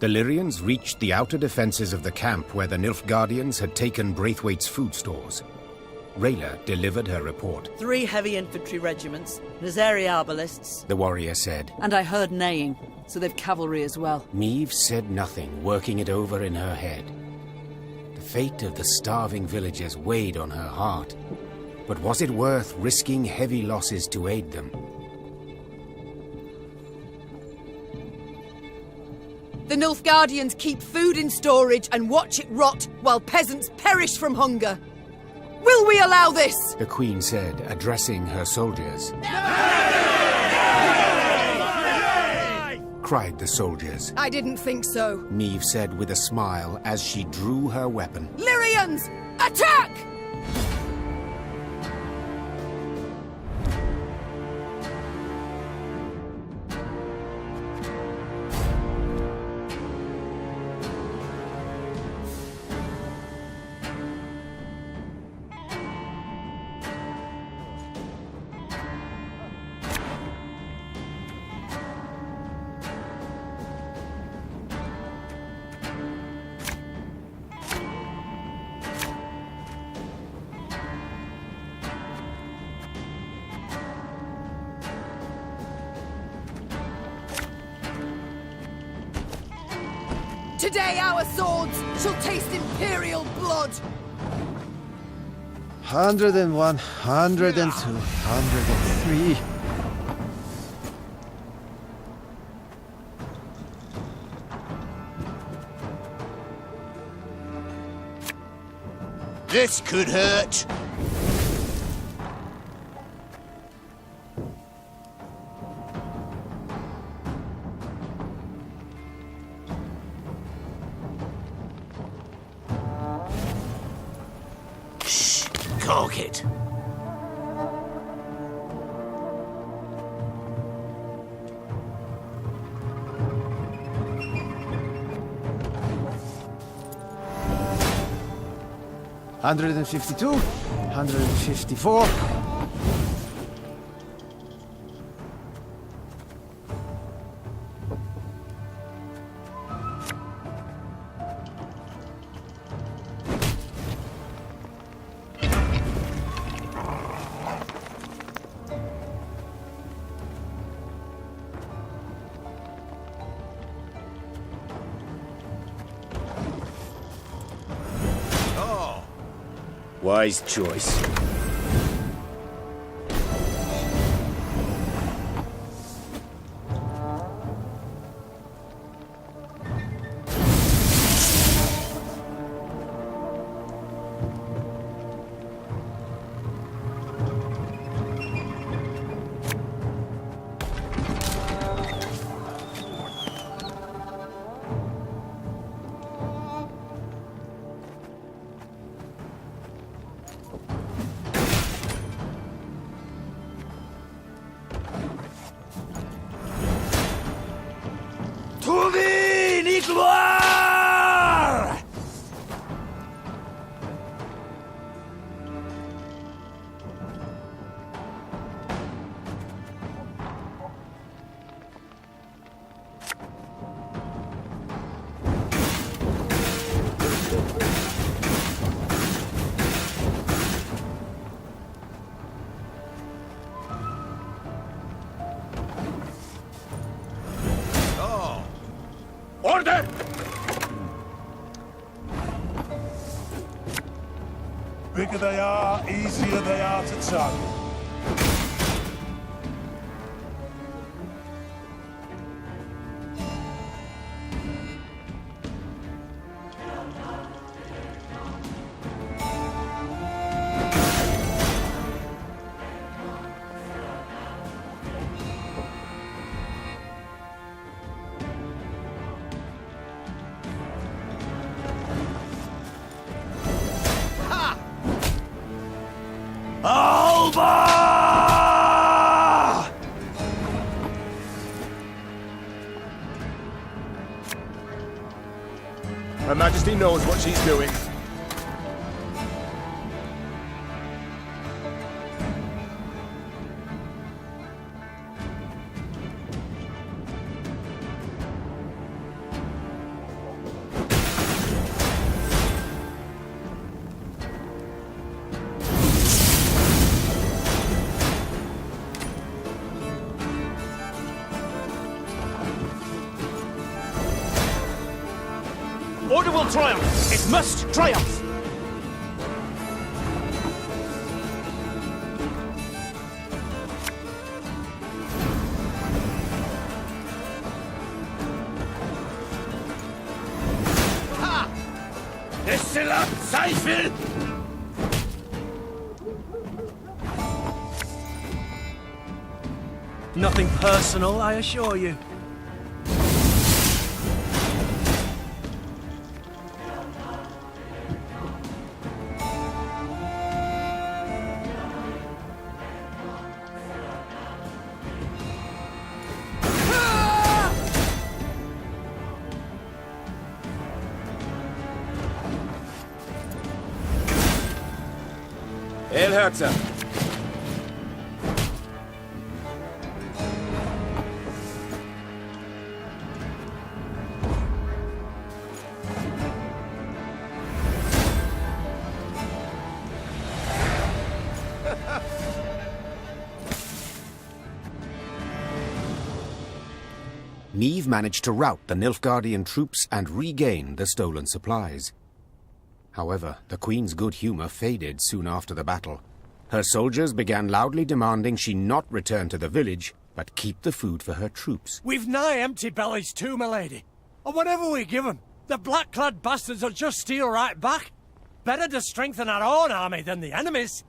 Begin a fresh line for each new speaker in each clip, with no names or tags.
The Lyrians reached the outer defenses of the camp where the Nilfgaardians had taken Braithwaite's food stores. Rayla delivered her report.
3 heavy infantry regiments, Nazari arbalists,
The warrior said.
and I heard neighing, so they've cavalry as well.
Meve said nothing, working it over in her head. The fate of the starving villagers weighed on her heart. But was it worth risking heavy losses to aid them?
The Nilfgaardians keep food in storage and watch it rot while peasants perish from hunger. Will we allow this?
The queen said, addressing her soldiers. Cried the soldiers.
I didn't think so.
Meve said with a smile as she drew her weapon.
Lyrians, attack! Today our swords shall taste imperial blood.
101, 102, 103.
This could hurt. Shh, cork it.
$152, $154.
Wise choice.
Order!
Bigger they are, easier they are to target.
Her Majesty knows what she's doing. will triumph! It must triumph! Ha! Destiller Zweifel!
Nothing personal, I assure you.
Ep13.
Niamh managed to rout the Nilfgaardian troops and regain the stolen supplies. However, the Queen's good humor faded soon after the battle. Her soldiers began loudly demanding she not return to the village, but keep the food for her troops.
We've nigh empty bellies too, my lady. And whatever we give them, the black-clad bastards will just steal right back. Better to strengthen our own army than the enemy's.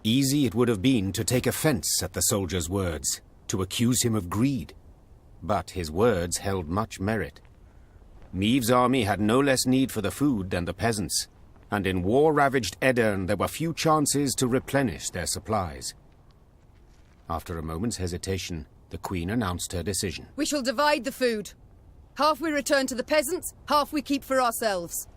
Easy it would have been to take offense at the soldier's words, to accuse him of greed. But his words held much merit. Niamh's army had no less need for the food than the peasants, and in war-ravaged Edirn there were few chances to replenish their supplies. After a moment's hesitation, the Queen announced her decision.
We shall divide the food. Half we return to the peasants, half we keep for ourselves.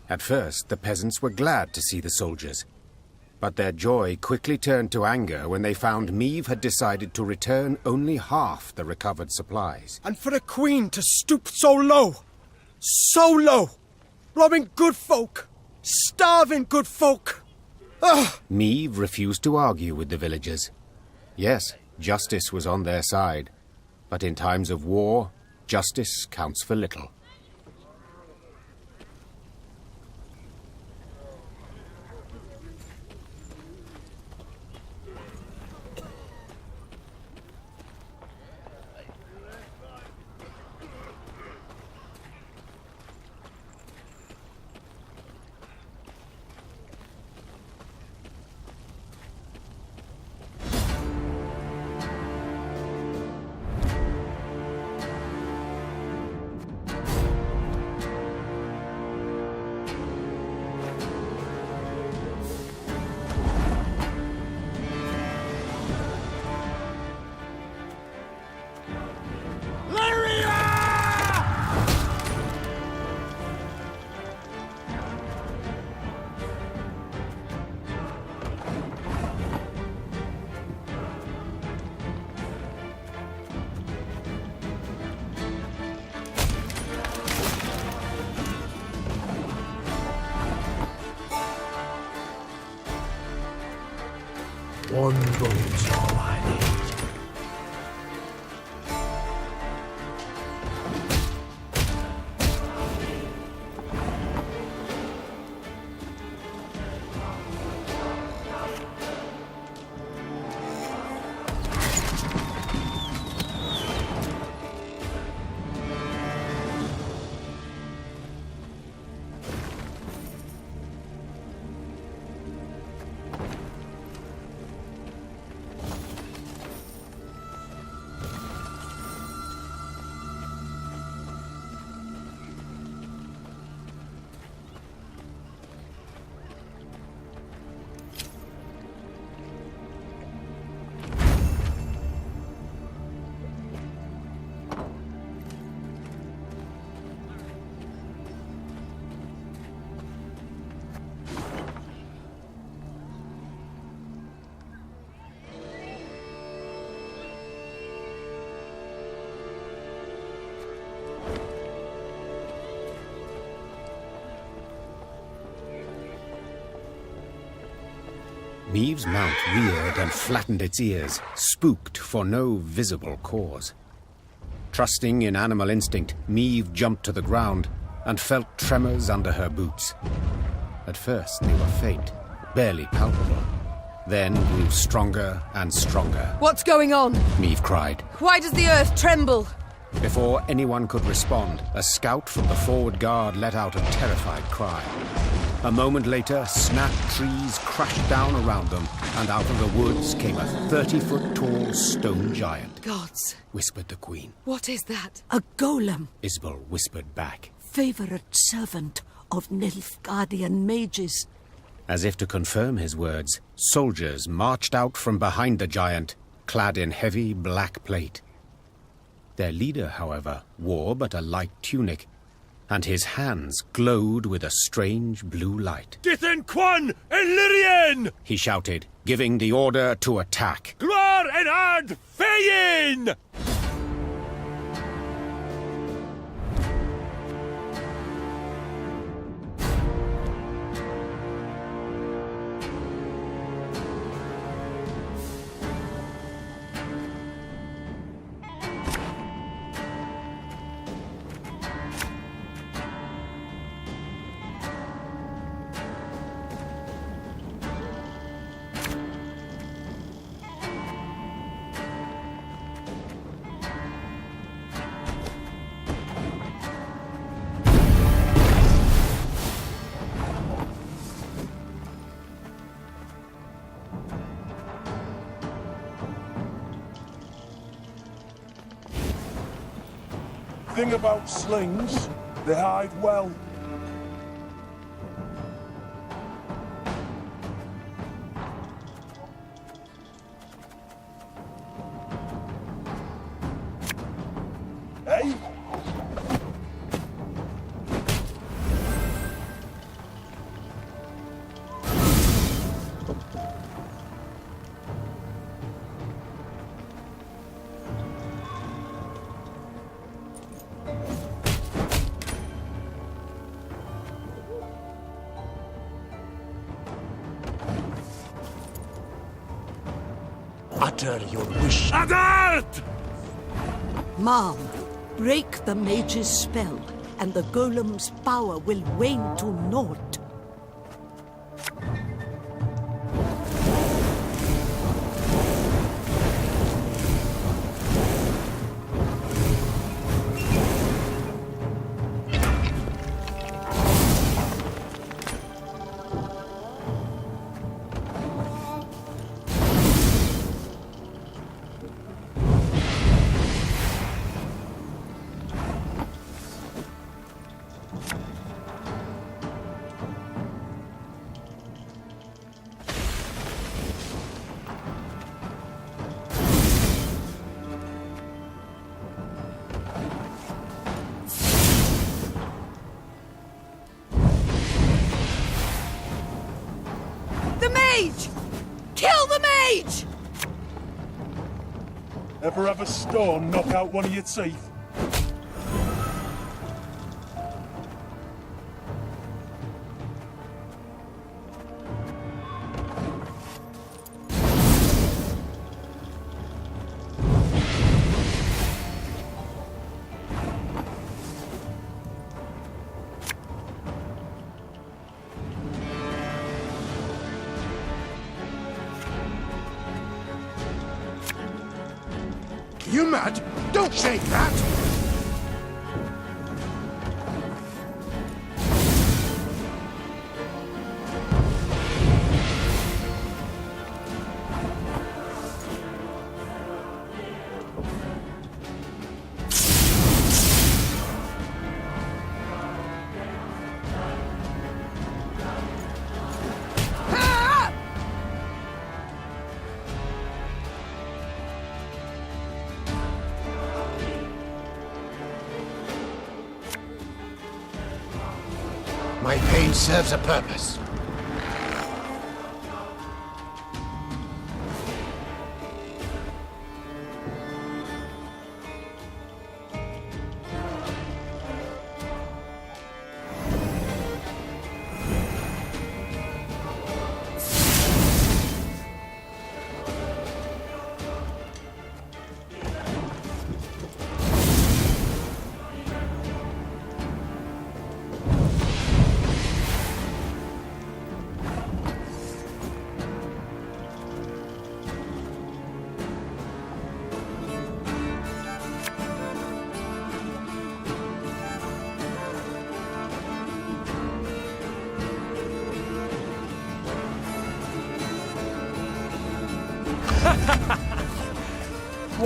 At first, the peasants were glad to see the soldiers. But their joy quickly turned to anger when they found Niamh had decided to return only half the recovered supplies.
And for a queen to stoop so low, robbing good folk, starving good folk. Ugh.
Niamh refused to argue with the villagers. Yes, justice was on their side. But in times of war, justice counts for little.
One boat's all I need.
Meave's mount reared and flattened its ears, spooked for no visible cause. Trusting in animal instinct, Meave jumped to the ground and felt tremors under her boots. At first, they were faint, barely palpable, then grew stronger and stronger.
What's going on?
Meave cried.
Why does the earth tremble?
Before anyone could respond, a scout from the forward guard let out a terrified cry. A moment later, snap trees crashed down around them, and out of the woods came a 30-foot-tall stone giant.
Gods,
Whispered the queen.
what is that?
A golem,
Isabel whispered back.
favorite servant of Nilfgaardian mages.
As if to confirm his words, soldiers marched out from behind the giant, clad in heavy black plate. Their leader, however, wore but a light tunic, and his hands glowed with a strange blue light.
Dithen Quan Illyrian!
He shouted, giving the order to attack.
Gloire en Ard Feyin!
Thing about slings, they hide well. Hey?
Utter your wish.
Adart!
Marm, break the mage's spell, and the golem's power will wane to naught.
The mage! Kill the mage!
Ever have a stone knock out one of your teeth?
You mad? Don't shake that! My pain serves a purpose.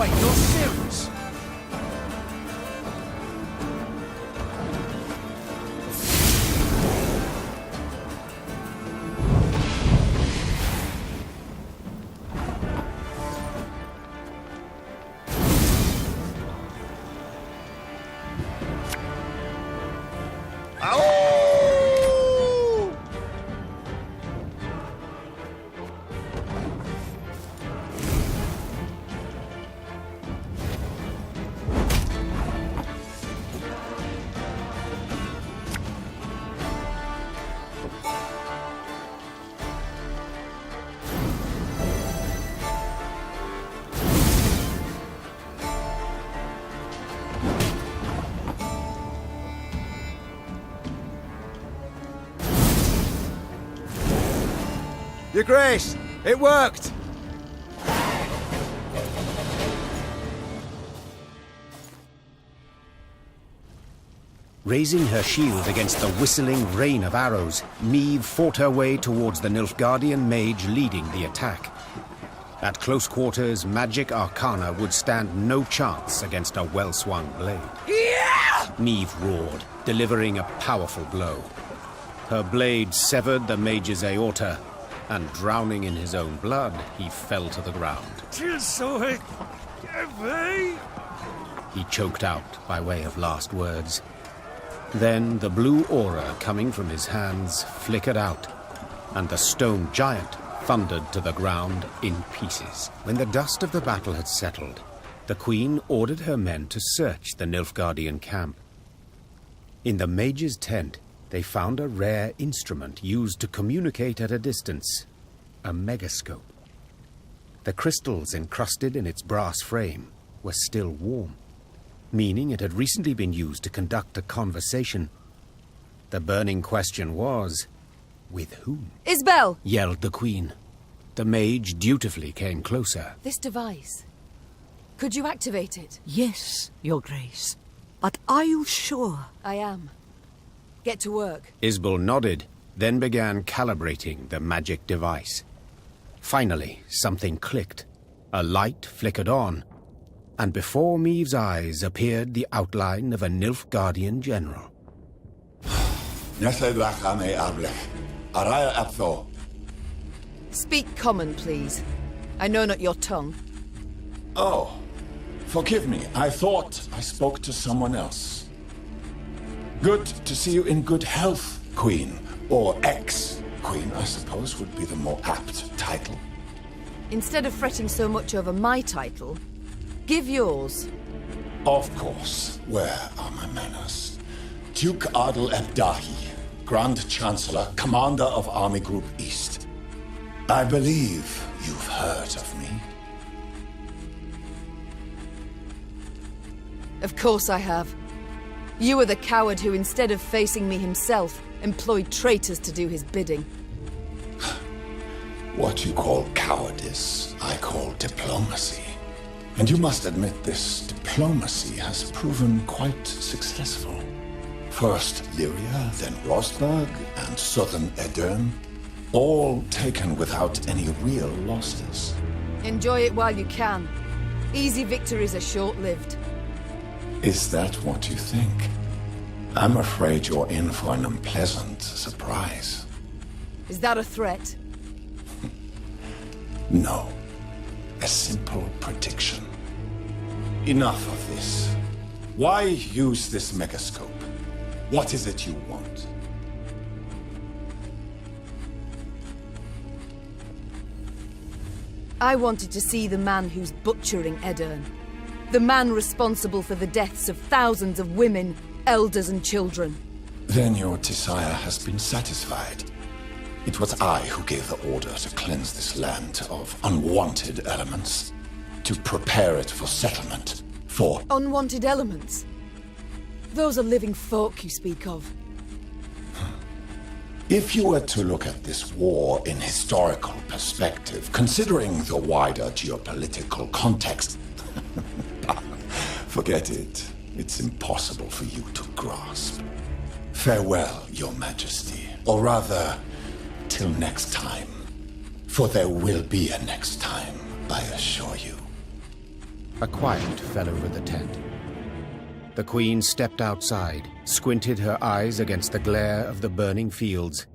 Wait, you're serious?
Your Grace, it worked!
Raising her shield against the whistling rain of arrows, Meve fought her way towards the Nilfgaardian mage leading the attack. At close quarters, magic arcana would stand no chance against a well-swung blade. Meve roared, delivering a powerful blow. Her blade severed the mage's aorta, and drowning in his own blood, he fell to the ground. He choked out by way of last words. Then the blue aura coming from his hands flickered out, and the stone giant thundered to the ground in pieces. When the dust of the battle had settled, the Queen ordered her men to search the Nilfgaardian camp. In the mage's tent, they found a rare instrument used to communicate at a distance, a megascope. The crystals encrusted in its brass frame were still warm, meaning it had recently been used to conduct a conversation. The burning question was, with whom?
Isbel!
Yelled the Queen. The mage dutifully came closer.
This device. Could you activate it?
Yes, Your Grace. But are you sure?
I am. Get to work.
Isbel nodded, then began calibrating the magic device. Finally, something clicked. A light flickered on, and before Meve's eyes appeared the outline of a Nilfgaardian general.
Speak common, please. I know not your tongue.
Oh, forgive me. I thought I spoke to someone else. Good to see you in good health, Queen. Or ex-Queen, I suppose, would be the more apt title.
Instead of fretting so much over my title, give yours.
Of course. Where are my manners? Duke Adel Ebdahi, Grand Chancellor, Commander of Army Group East. I believe you've heard of me.
Of course I have. You are the coward who, instead of facing me himself, employed traitors to do his bidding.
What you call cowardice, I call diplomacy. And you must admit this diplomacy has proven quite successful. First Lyria, then Rosberg, and southern Edirne, all taken without any real losses.
Enjoy it while you can. Easy victories are short-lived.
Is that what you think? I'm afraid you're in for an unpleasant surprise.
Is that a threat?
No. A simple prediction. Enough of this. Why use this megascope? What is it you want?
I wanted to see the man who's butchering Edirne. The man responsible for the deaths of thousands of women, elders and children.
Then your desire has been satisfied. It was I who gave the order to cleanse this land of unwanted elements, to prepare it for settlement, for...
Unwanted elements? Those are living folk you speak of.
If you were to look at this war in historical perspective, considering the wider geopolitical context, forget it. It's impossible for you to grasp. Farewell, Your Majesty. Or rather, till next time. For there will be a next time, I assure you.
A quiet fell over the tent. The Queen stepped outside, squinted her eyes against the glare of the burning fields,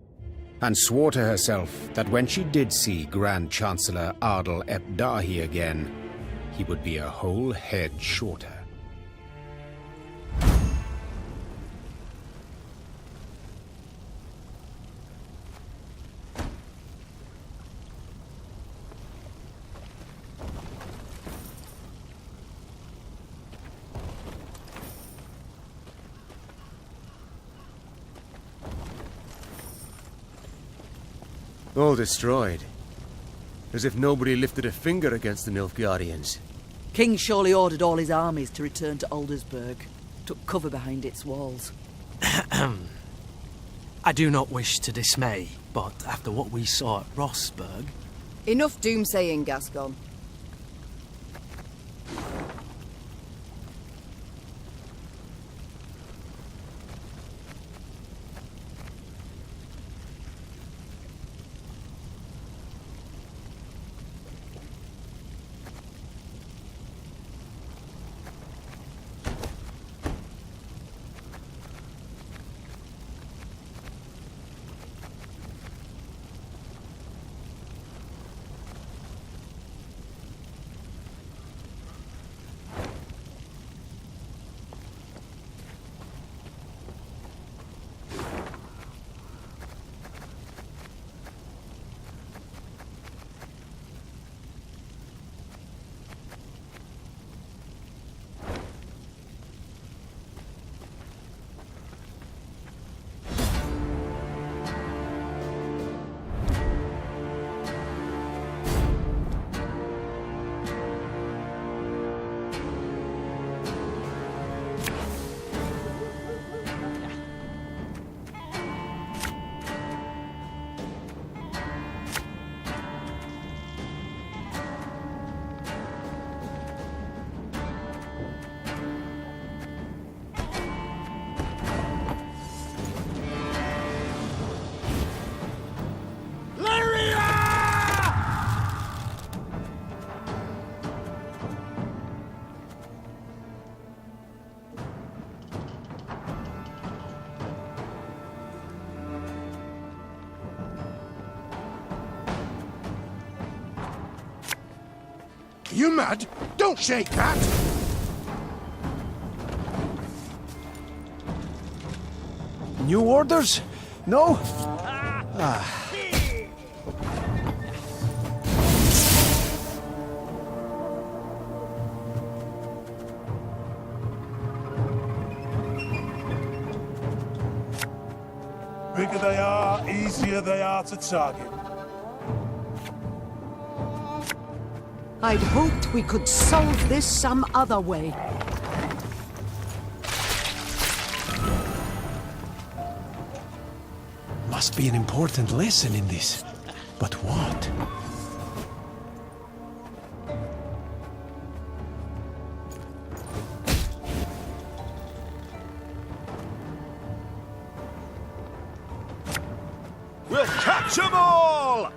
and swore to herself that when she did see Grand Chancellor Ardal Ep13 again, he would be a whole head shorter.
All destroyed. As if nobody lifted a finger against the Nilfgaardians.
King surely ordered all his armies to return to Aldersburg. Took cover behind its walls.
I do not wish to dismay, but after what we saw at Rossburg...
Enough doomsaying, Gascon.
You mad? Don't shake that!
New orders? No?
Bigger they are, easier they are to target.
I'd hoped we could solve this some other way.
Must be an important lesson in this. But what?
We'll catch 'em all!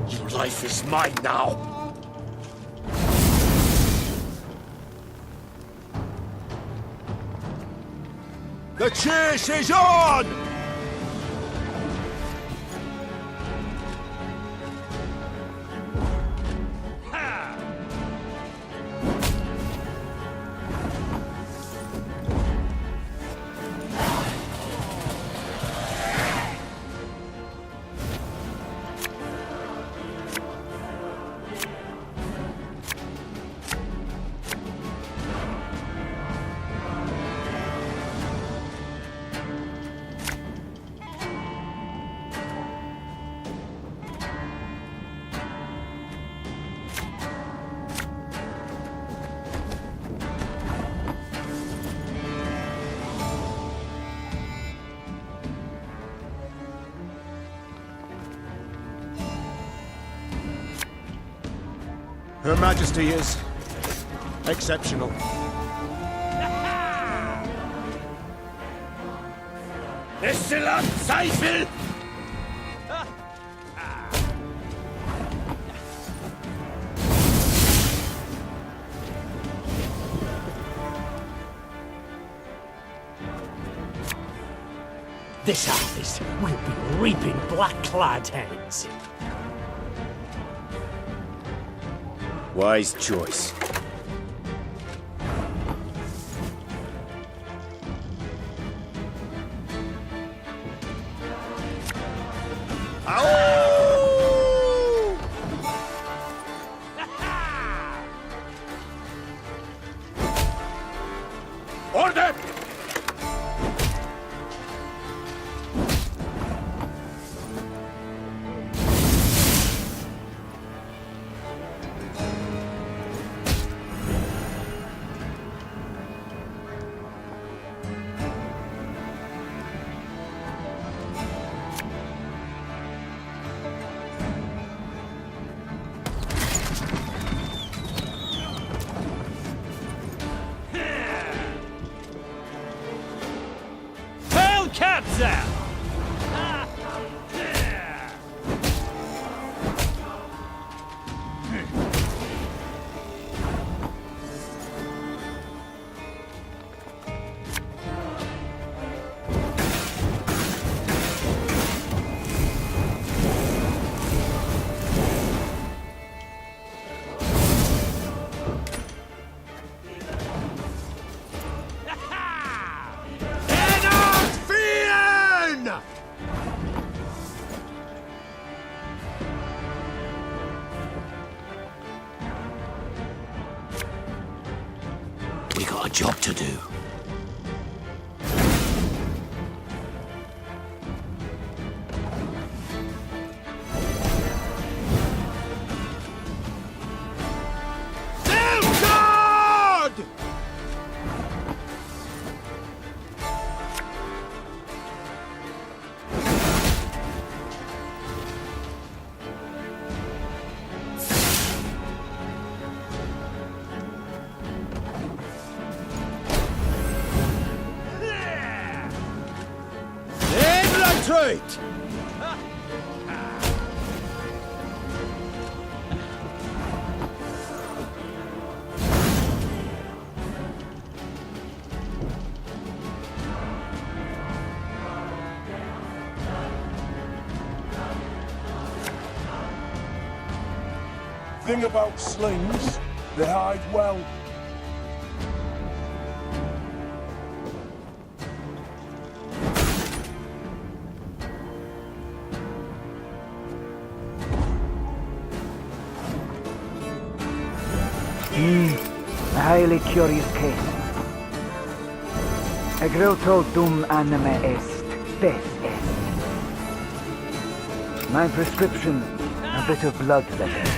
Your life is mine now. The chase is on!
Her Majesty is exceptional.
Excellent, Seifel!
This harvest, we'll be reaping black-clad heads.
Wise choice.
Order!
Hellkatzer!
We got a job to do.
Ep13!
Thing about slings, they hide well.
A highly curious case. Egreto dum anima est, spes est. My prescription, a bit of bloodletting.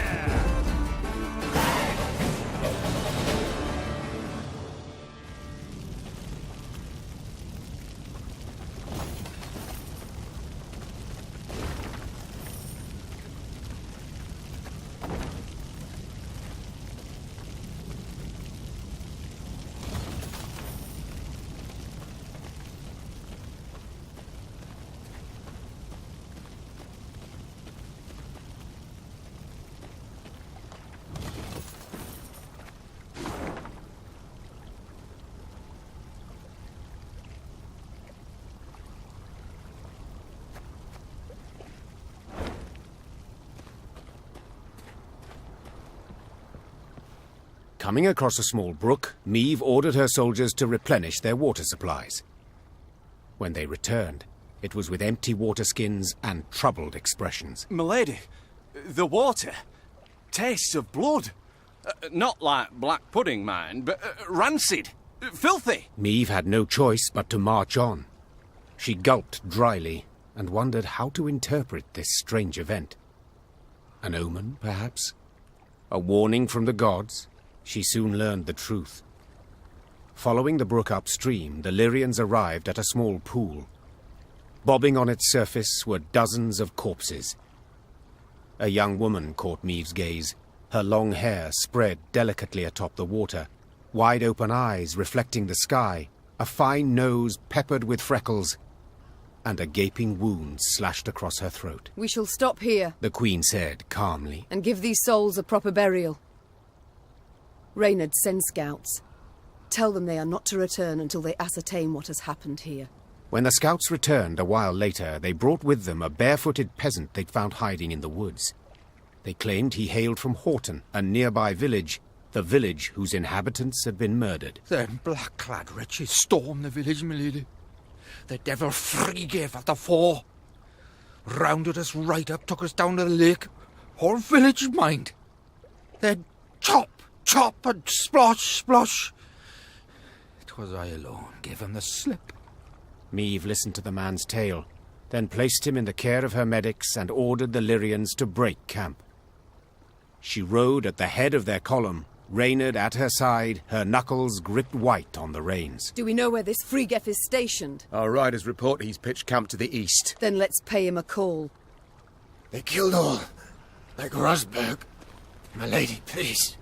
Coming across a small brook, Meve ordered her soldiers to replenish their water supplies. When they returned, it was with empty water skins and troubled expressions.
Milady, the water tastes of blood. Not like black pudding, mind, but rancid, filthy.
Meve had no choice but to march on. She gulped dryly and wondered how to interpret this strange event. An omen, perhaps? A warning from the gods? She soon learned the truth. Following the brook upstream, the Lyrians arrived at a small pool. Bobbing on its surface were dozens of corpses. A young woman caught Meve's gaze, Her long hair spread delicately atop the water, wide-open eyes reflecting the sky, a fine nose peppered with freckles, and a gaping wound slashed across her throat.
We shall stop here,
The Queen said calmly.
and give these souls a proper burial. Reynard, send scouts. Tell them they are not to return until they ascertain what has happened here.
When the scouts returned a while later, they brought with them a barefooted peasant they'd found hiding in the woods. They claimed he hailed from Horton, a nearby village, the village whose inhabitants had been murdered.
Them black-clad wretches stormed the village, milady. The devil free gave at the fore. Rounded us right up, took us down to the lake. Whole village, mind. They'd chop, chop, and splosh, splosh. 'Twas I alone gave him the slip.
Meve listened to the man's tale, then placed him in the care of her medics and ordered the Lyrians to break camp. She rode at the head of their column, Reynard at her side, her knuckles gripped white on the reins.
Do we know where this Frigef is stationed?
Our riders report he's pitched camp to the east.
Then let's pay him a call.
They killed all, like Rosberg. My lady, please,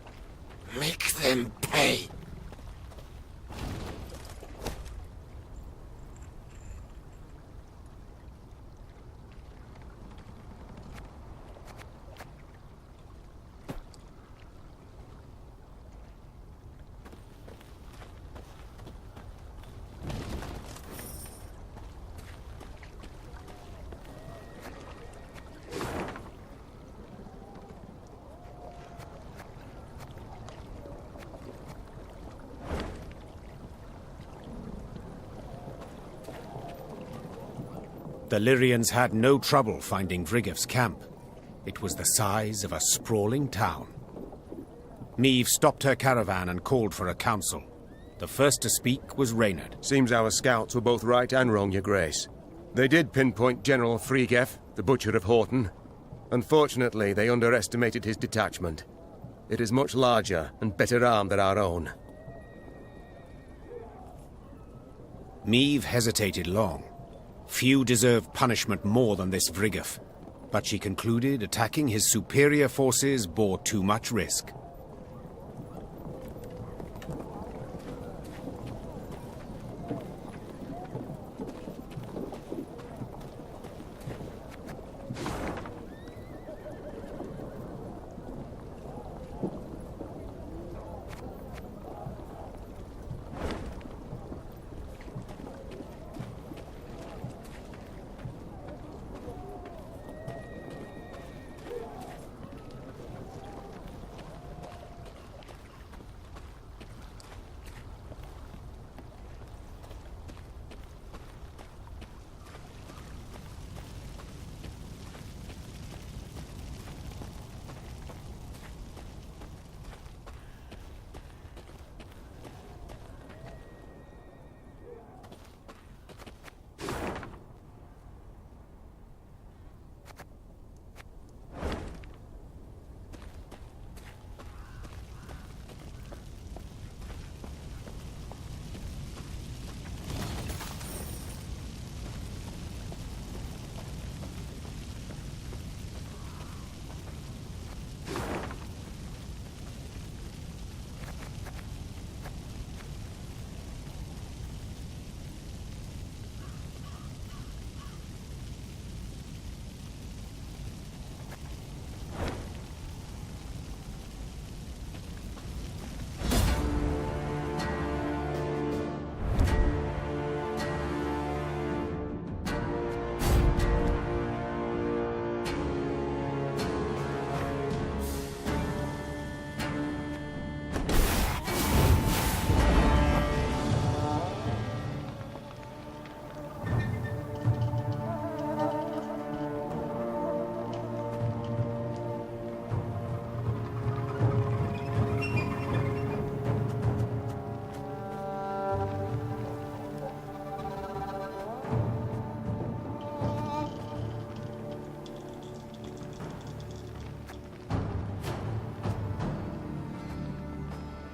make them pay.
The Lyrians had no trouble finding Vrigef's camp. It was the size of a sprawling town. Meve stopped her caravan and called for a council. The first to speak was Reynard.
Seems our scouts were both right and wrong, Your Grace. They did pinpoint General Frigef, the Butcher of Horton. Unfortunately, they underestimated his detachment. It is much larger and better armed than our own.
Meve hesitated long. Few deserved punishment more than this Vrigef, but she concluded attacking his superior forces bore too much risk.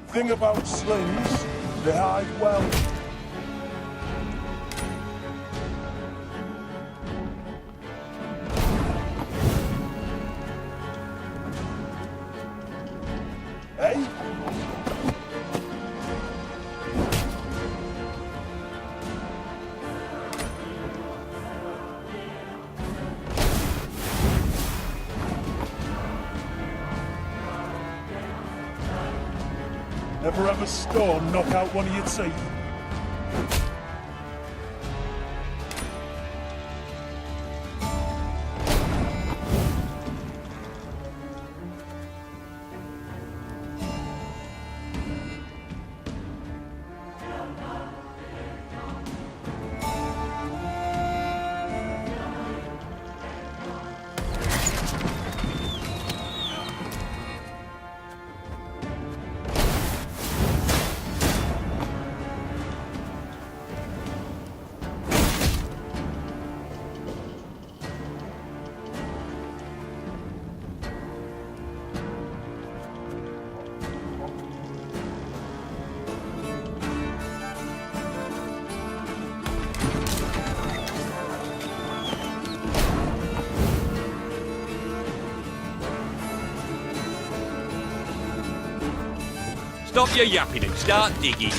Thing about slings, they hide well. Eh? Never have a storm knock out one of your teeth.
Stop your yapping and start digging.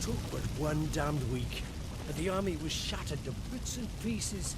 Took but one damned week, and the army was shattered to bits and pieces.